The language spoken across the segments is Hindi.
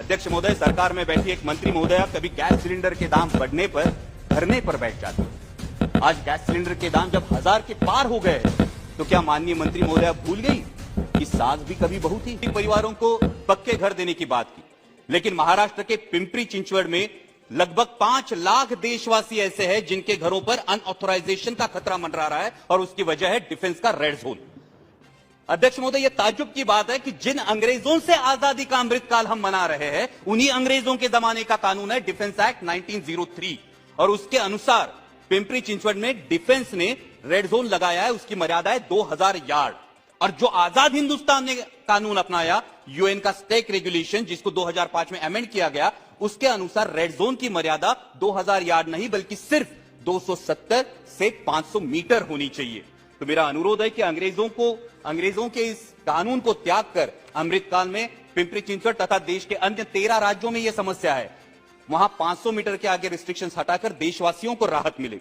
अध्यक्ष महोदय, सरकार में बैठी एक मंत्री महोदया कभी गैस सिलेंडर के दाम बढ़ने पर धरने पर बैठ जाती है। आज गैस सिलेंडर के दाम जब 1000 के पार हो गए तो क्या माननीय मंत्री महोदया भूल गई कि सास भी कभी बहू थी? परिवारों को पक्के घर देने की बात की, लेकिन महाराष्ट्र के पिंपरी चिंचवड़ में लगभग 5 लाख देशवासी ऐसे हैं जिनके घरों पर अनऑथराइजेशन का खतरा मंडरा रहा है और उसकी वजह है डिफेंस का रेड जोन। अध्यक्ष महोदय, यह ताज्जुब की बात है कि जिन अंग्रेजों से आजादी का अमृतकाल हम मना रहे हैं, उन्हीं अंग्रेजों के जमाने का कानून है डिफेंस एक्ट 1903 और उसके अनुसार पिंपरी चिंचवड़ में डिफेंस ने रेड जोन लगाया है। उसकी मर्यादा है 2000 यार्ड। और जो आजाद हिंदुस्तान ने कानून अपनाया, यूएन का स्टेक रेगुलेशन, जिसको 2005 में अमेंड किया गया, उसके अनुसार रेड जोन की मर्यादा 2000 यार्ड नहीं बल्कि सिर्फ 270 से 500 मीटर होनी चाहिए। तो मेरा अनुरोध है कि अंग्रेजों के इस कानून को त्याग कर अमृतकाल में पिंपरी चिंचवड़ तथा देश के अन्य 13 राज्यों में यह समस्या है, वहां 500 मीटर के आगे रिस्ट्रिक्शंस हटाकर देशवासियों को राहत मिले।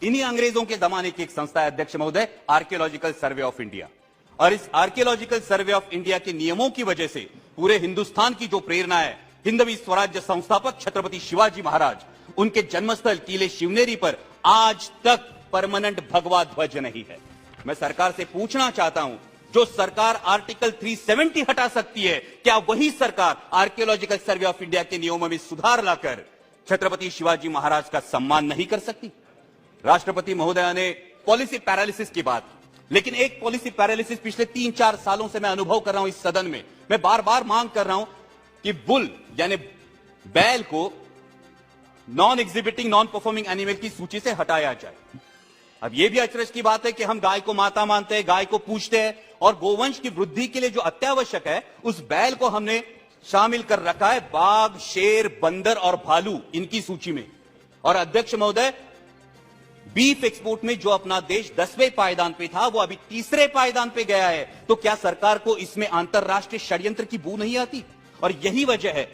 इन्हीं अंग्रेजों के जमाने की एक संस्था है अध्यक्ष महोदय, आर्कियोलॉजिकल सर्वे ऑफ इंडिया। और इस आर्कियोलॉजिकल सर्वे ऑफ इंडिया के नियमों की वजह से पूरे हिंदुस्तान की जो प्रेरणा है, हिंदवी स्वराज्य संस्थापक छत्रपति शिवाजी महाराज, उनके जन्मस्थल किले शिवनेरी पर आज तक परमानेंट भगवा ध्वज नहीं है। मैं सरकार से पूछना चाहता हूं, जो सरकार आर्टिकल 370 हटा सकती है, क्या वही सरकार आर्कियोलॉजिकल सर्वे ऑफ इंडिया के नियमों में सुधार लाकर छत्रपति शिवाजी महाराज का सम्मान नहीं कर सकती? राष्ट्रपति महोदया ने पॉलिसी पैरालिसिस की बात, लेकिन एक पॉलिसी पैरालिसिस पिछले 3-4 सालों से मैं अनुभव कर रहा हूं इस सदन में। मैं बार बार मांग कर रहा हूं कि बुल यानी बैल को non exhibiting non performing animal की सूची से हटाया जाए। अब यह भी अचरज की बात है कि हम गाय को माता मानते हैं, गाय को पूजते हैं और गोवंश की वृद्धि के लिए जो अत्यावश्यक है, उस बैल को हमने शामिल कर रखा है बाघ, शेर, बंदर और भालू इनकी सूची में। और अध्यक्ष महोदय, बीफ एक्सपोर्ट में जो अपना देश 10वें पायदान पे था, वो अभी 3रे पायदान पे गया है। तो क्या सरकार को इसमें अंतरराष्ट्रीय षड्यंत्र की बू नहीं आती? और यही वजह है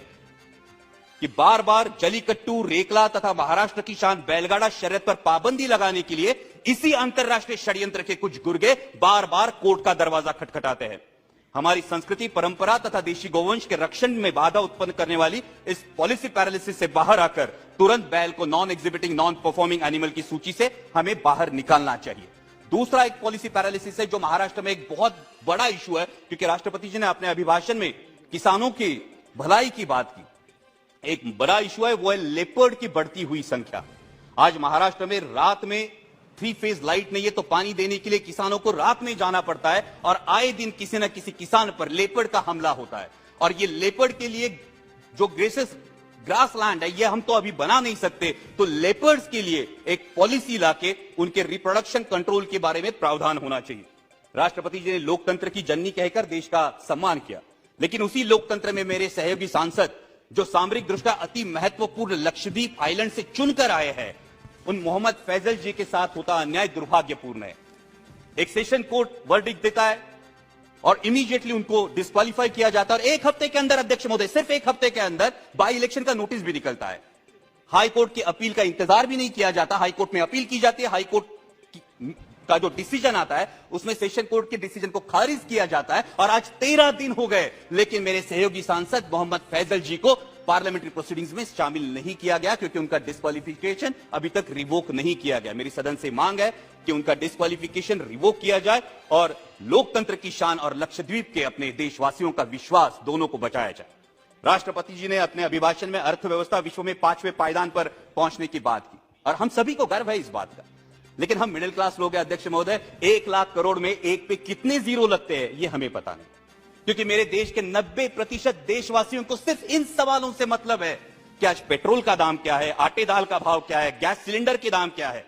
कि बार बार जलीकट्टू, रेकला तथा महाराष्ट्र की शान बैलगाड़ा शर्यत पर पाबंदी लगाने के लिए इसी अंतरराष्ट्रीय षड्यंत्र के कुछ गुर्गे बार बार कोर्ट का दरवाजा खटखटाते हैं। हमारी संस्कृति, परंपरा तथा देशी गोवंश के रक्षण में बाधा उत्पन्न करने वाली इस पॉलिसी पैरालिसिस से बाहर आकर तुरंत बैल को non exhibiting non performing animal की सूची से हमें बाहर निकालना चाहिए। दूसरा एक पॉलिसी पैरालिसिस है जो महाराष्ट्र में एक बहुत बड़ा इशू है, क्योंकि राष्ट्रपति जी ने अपने अभिभाषण में किसानों की भलाई की बात की। एक बड़ा इशू है, वो है लेपर्ड की बढ़ती हुई संख्या। आज महाराष्ट्र में रात में 3 फेज लाइट नहीं है तो पानी देने के लिए किसानों को रात में जाना पड़ता है और आए दिन किसी न किसी किसान पर लेपर्ड का हमला होता है। और ये लेपर्ड के लिए जो ग्रास लैंड है, ये हम तो अभी बना नहीं सकते, तो लेपर्ड्स के लिए एक पॉलिसी लाके उनके रिप्रोडक्शन कंट्रोल के बारे में प्रावधान होना चाहिए। राष्ट्रपति जी ने लोकतंत्र की जननी कहकर देश का सम्मान किया, लेकिन उसी लोकतंत्र में मेरे सहयोगी सांसद जो सामरिक दृष्टया अति महत्वपूर्ण लक्षद्वीप आइलैंड से चुनकर आए हैं, उन मोहम्मद फैजल जी के साथ होता अन्याय दुर्भाग्यपूर्ण है। एक सेशन कोर्ट वर्डिक्ट देता है और इमीडिएटली उनको डिस्क्वालीफाई किया जाता है और 1 हफ्ते के अंदर, अध्यक्ष महोदय, सिर्फ 1 हफ्ते के अंदर बाई इलेक्शन का नोटिस भी निकलता है। हाई कोर्ट की अपील का इंतजार भी नहीं किया जाता। हाई कोर्ट में अपील की जाती है, हाई कोर्ट का जो डिसीजन आता है उसमें सेशन कोर्ट के डिसीजन को खारिज किया जाता है और आज 13 दिन हो गए, लेकिन मेरे सहयोगी सांसद मोहम्मद फैजल जी को पार्लियामेंट्री प्रोसीडिंग्स में शामिल नहीं किया गया क्योंकि उनका डिस्क्वालिफिकेशन अभी तक रिवोक नहीं किया गया। मेरी सदन से मांग है कि उनका डिस्क्वालिफिकेशन रिवोक किया जाए और लोकतंत्र की शान और लक्षद्वीप के अपने देशवासियों का विश्वास दोनों को बचाया जाए। राष्ट्रपति जी ने अपने अभिभाषण में अर्थव्यवस्था विश्व में 5वें पायदान पर पहुंचने की बात की और हम सभी को गर्व है इस बात का, लेकिन हम मिडिल क्लास लोग हैं अध्यक्ष महोदय, 1 लाख करोड़ में 1 पे कितने जीरो लगते हैं ये हमें पता नहीं, क्योंकि मेरे देश के 90% देशवासियों को सिर्फ इन सवालों से मतलब है कि आज पेट्रोल का दाम क्या है, आटे दाल का भाव क्या है, गैस सिलेंडर के दाम क्या है।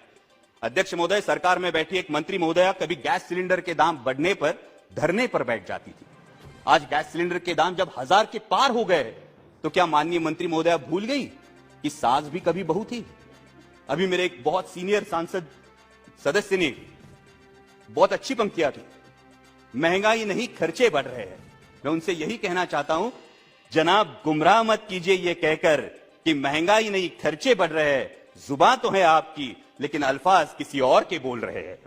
अध्यक्ष महोदय, सरकार में बैठी एक मंत्री महोदया कभी गैस सिलेंडर के दाम बढ़ने पर धरने पर बैठ जाती थी। आज गैस सिलेंडर के दाम जब 1000 के पार हो गए तो क्या माननीय मंत्री महोदया भूल गई कि सास भी कभी बहू थी? अभी मेरे एक बहुत सीनियर सांसद सदस्य ने बहुत अच्छी पंक्तियां की, महंगाई नहीं खर्चे बढ़ रहे हैं। मैं उनसे यही कहना चाहता हूं, जनाब गुमराह मत कीजिए ये कहकर कि महंगाई नहीं खर्चे बढ़ रहे हैं। जुबान तो है आपकी, लेकिन अल्फाज किसी और के बोल रहे हैं।